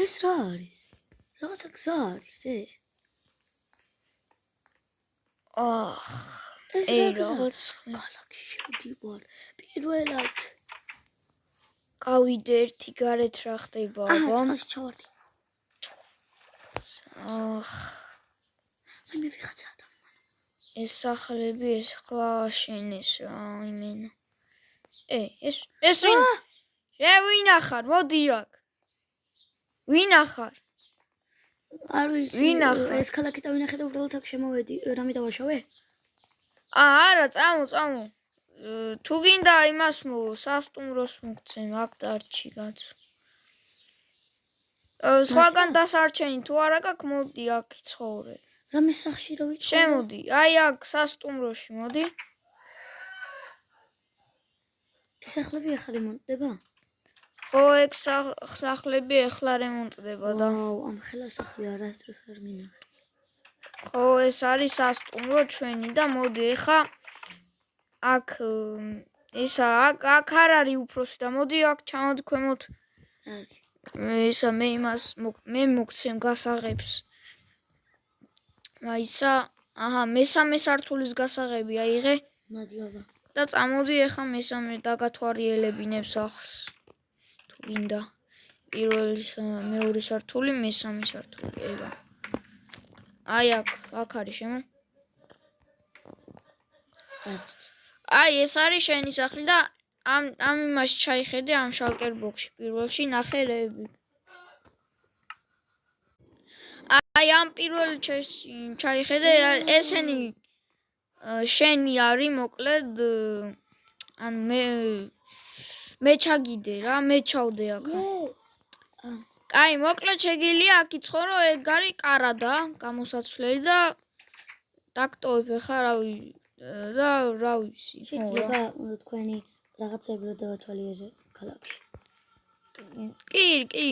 ეს რა არის? რაღაცა გზა არის ეს? ეს რაღაც ქალაქში შევდივარ. პირველად გავიდე ერთი გარეთ რა ხდება, აბა. წყალში ჩავარდი. მე ვიღაცა ადამიანი. ეს სახლები ეს ხლა შენეს იმენა. ეს ვინ? ვინ ახარ? მოდი აქ. ვინ ახარ? არ ვიცი, ეს ქალაქი დავინახე და უბრალოდ აქ შემოვედი. რამე დავაშავე? არა, წამო. თუ გინდა იმას სასტუმროს მოგცემ, აქ დარჩი კაცო. სხვაგან დასარჩენი თუ არა გაქვს, მოდი აქ იცხოვრე. რამე სახში რო ვიცი? შემოდი, აი აქ სასტუმროში, მოდი. ეს სახლები ახლა რემონტდება? ხო, ეგ სახლები ახლა რემონტდება და. ამ ხელა სახლი არასდროს არ მინახე. ხო, ეს არის სასტუმრო ჩვენი და მოდი ეხა აქ აქ არ არის უფროსი და მოდი აქ ჩამოდი ქვემოთ. ისა მე მოგცემ გასაღებს. აისა, მესამე სართულის გასაღები აიღე. მადლობა. და წამოდი ეხა მესამე დაგათვალიერებინებ სახლს. თუ გინდა. პირველი, მეორე სართული, მესამე სართული, ება. აი აქ არის შემო. აი ეს არის შენი სახლი და ამ იმას ჩაიხედე ამ შალკერ ბოქსში პირველში ნახე რეები. აი ამ პირველ ჩაიხედე ესენი შენი არის მოკლედ ან მე ჩაგიდე რა მე ჩავდე აქ. კაი მოკლედ შეგიძლია აქ იცხოვრო ეგ არის კარადა გამოსაცვლელი და დაქტოვებ ხა რავი და რა ვიცი. შეიძლება თქვენი რაღაცები რო დავათვალიერე ქალაქში. კი.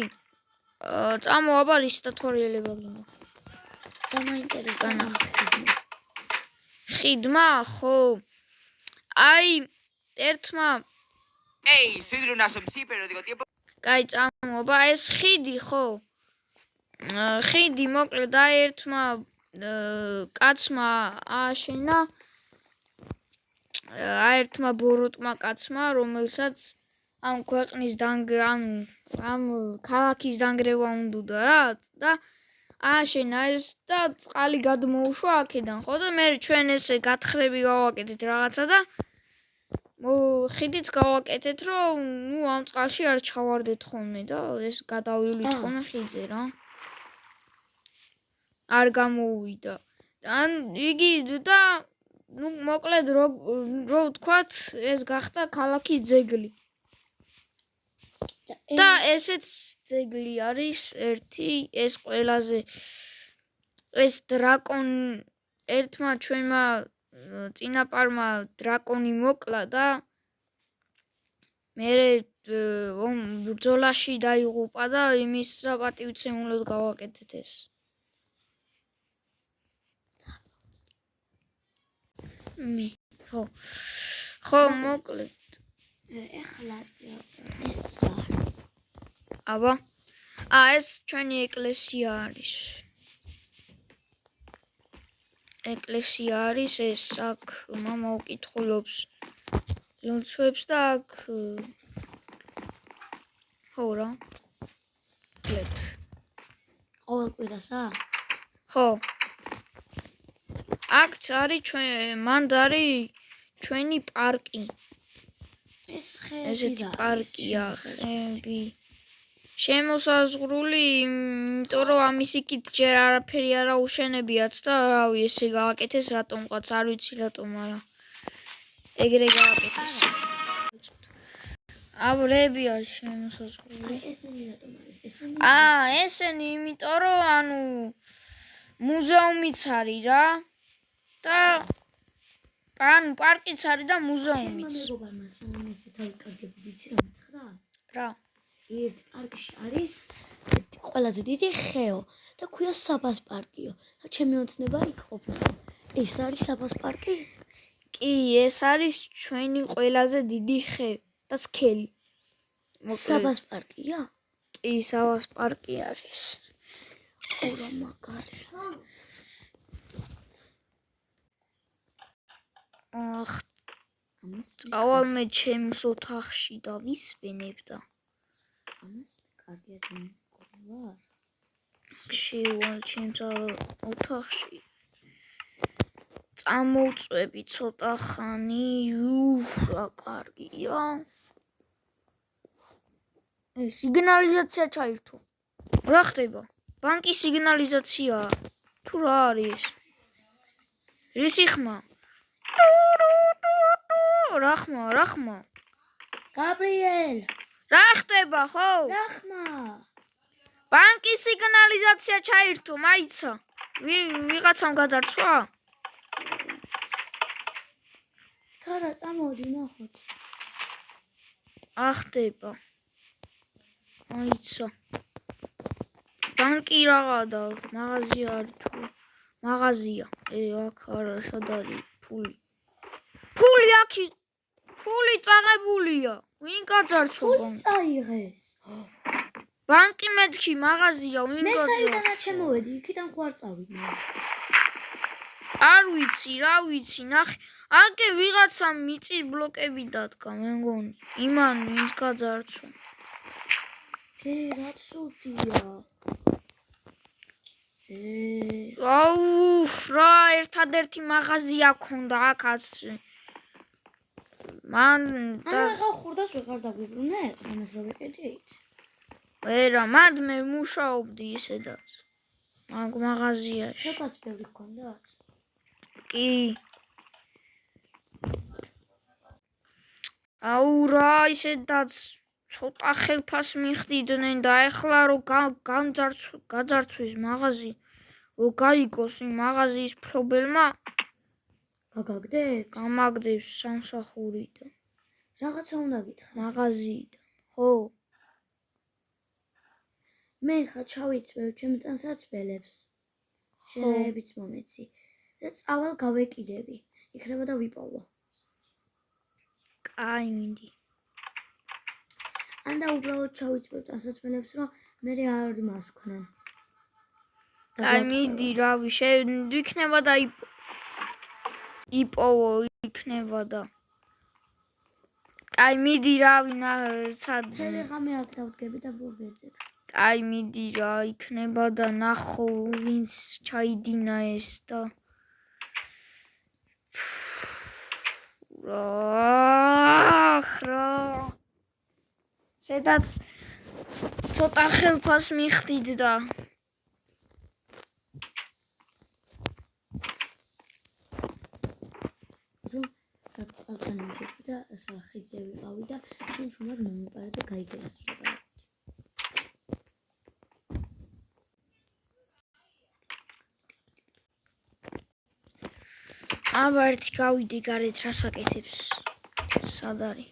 წამო აბა რის დათვალიერება გინდა. დამაინტერესა ხიდმა ხო. აი ერთმა estoy de una sí, pero digo tiempo. კაი წამო აბა ეს ხიდი ხო. ხიდი მოკლედ აი ერთმა კაცმა ააშენა ერთმა ბოროტმა კაცმა, რომელსაც ამ ქვეყნის ამ ქალაქის დანგრევა უნდოდა რა და ააშენა ეს და წყალი გადმოუშვა აქედან, ხო და მე ჩვენ ესე გათხრები გავაკეთეთ რაღაცა და ხიდიც გავაკეთეთ, რომ ამ წყალში არ ჩავარდეთ ხოლმე და ეს გადავივლით ხოლმე ხიდზე რა. არ გამოუვიდა. ან იგი და მოკლედ რო ვთქვათ, ეს გახდა ქალაქის ძეგლი. და ესეც ძეგლი არის ერთი, ეს ყველაზე ეს დრაკონ ერთმა ჩვენმა წინაპარმა დრაკონი მოკლა და მე ბრძოლაში დაიღუპა და იმის პატივცემულოდ გავაკეთეთ ეს. ხო მოკლედ ეხლა ეს რა არის? აბა ეს ჩვენი ეკლესია არის. ეკლესია არის ეს აქ მამა უკითხულობს ლოცვებს და აქ ხო რა. კლეთ. ყოველ კვირასა? ხო. აქ არის მანდ არის ჩვენი პარკი. ესეთი პარკია, ხეები. შემოსაზღვრული, იმიტომ რომ ამის იქით ჯერ არაფერი არ აუშენებიათ და რავი, ესე გავაკეთეს რატომღაც, არ ვიცი რატომ, არა. ეგრე გავაკეთეს. აბრები არის შემოსაზღვრული. ესენი რატომ არის? ესენი, იმიტომ რომ ანუ მუზეუმიც არის რა. და პარკიც არის და მუზეუმიც. მეგობარმა სანამ ესე თავი კარგები ვიცი რა მითხრა? რა? ერთ პარკში არის ყველაზე დიდი ხეო და ქვია საბას პარკიო. და ჩემი ოცნება იქ ყოფილა. ეს არის საბას პარკი? კი, ეს არის ჩვენი ყველაზე დიდი ხე და სქელი. საბას პარკია? კი სავას პარკი არის. ყურა მაგარი. ახ, ამას წავალ მე ჩემს ოთახში და ვისვენებ და ამას კარგია თქვა. შევალ ჩემს ოთახში. წამოვწვევი ცოტა ხანი, რა კარგია. სიგნალიზაცია ჩაირთო. რა ხდება? ბანკის სიგნალიზაციაა. თუ რა არის? რისი ხმა? რა ხმა? გაბრიელ, რა ხდება ხო? რა ხმა? ბანკის სიგნალიზაცია ჩაირთო, მაიცა. ვიღაცამ გადარცვა? ხარა წამოდი ნახოთ. ახდება. მაიცა. ბანკი რაღა და მაღაზია არის თუ მაღაზია. აქ არა სად არის ფული? ფული აქ ფული წაღებულია. ვინ გაძარცვა ბანკი? წაიღეს. ბანკი მეთქი მაღაზია ვინ მე გაძარცვა? საიდანაც შემოვედი, იქიდან ხوار წავიდე. არ ვიცი, რა ვიცი, ნახე. აკე ვიღაცა მიწის ბლოკები დადგა, მე მგონი. იმან ვინც გაძარცვა. რა ცუდია. აუ, რა ერთადერთი მაღაზია ქონდა აქაც. მან ახლა ხურდას ვეღარ დაგვიბრუნე, ამას რა ვეკეთეთ? ვერა, მან მე მუშაობდი ისედაც. მაგ მაღაზიაში. შეგას ბევრი ქონდა? კი. აუ, რა ისედაც ცოტა ხელფას მიხდიდნენ და ეხლა რო გაძარცვის მაღაზია, რო გაიგოს იმ მაღაზიის მფლობელმა გაგაგდეთ? გამაგდებს სამსახურიდან, რაღაცა უნდა გითხრა. მაღაზიიდან. ხო, მე ხა ჩავიწვევ ჩემს ტანსაცმელებს. შენაებიც მომეცი. და წავალ გავეკიდები. იქნება და ვიპოვო. კაი მინდი. ანდა უბრალოდ ჩავიწვევ ტანსაცმელებს, რომ მე არ მას ვქნან. კაი მინდი, რავი, იქნება და იპოვო, იქნება და. კაი მინდი, რავი, სად. თელეგრამი აქ დავდგები და ვუღეძებ. კაი მინდი რა, იქნება და ნახო, ვინც ჩაიდინა ეს და. რა. შედაც ცოტა ხელფას მიხდიდა. აგანიმშები და სახიძე ვიყავი და შენ შუმად მომიყარე და გაიგესწრება. აბა ერთი გავიდე გარეთ რას აკეთებს? სად არის?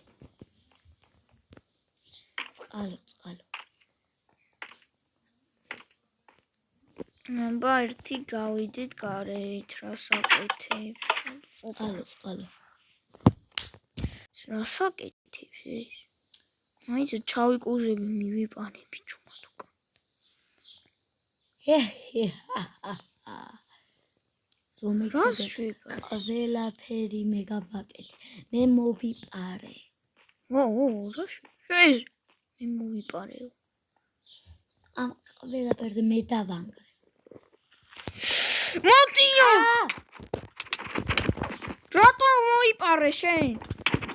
წყალო. აბა ერთი გავიდეთ გარეთ რას აკეთებს? წყალო. რას აკეთებს ეს? აიცა ჩავიკუზები მივიპანები ჩუმად უკან. რომელსაც ყველაფერი მე გავაკეთე. მე მოვიპარე. რა ეს? მე მოვიპარეო. ამ ყველაფერზე მე დავანგრე. მოდიო! რატო მოიპარე შენ?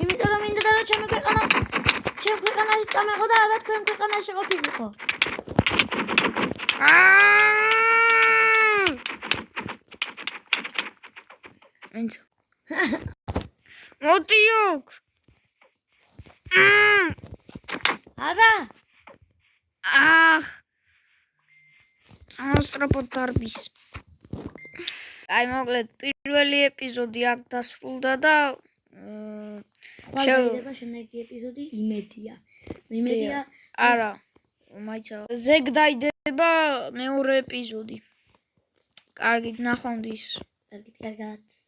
იმიტომ რომ მინდა რომ ჩემ ქვეყანაში წამეღო და არა თქვენ ქვეყანაში ყოფილიყო. ენცო. მოდიო! არა! წამოსწრაფოთ დარბის. აი მოკლედ პირველი ეპიზოდი აქ დასრულდა და ხვალდება შემდეგი ეპიზოდი იმედია. არა, მაიცა ზეგ დაიდება მეორე ეპიზოდი. კარგით, ნახვამდის. კარგით.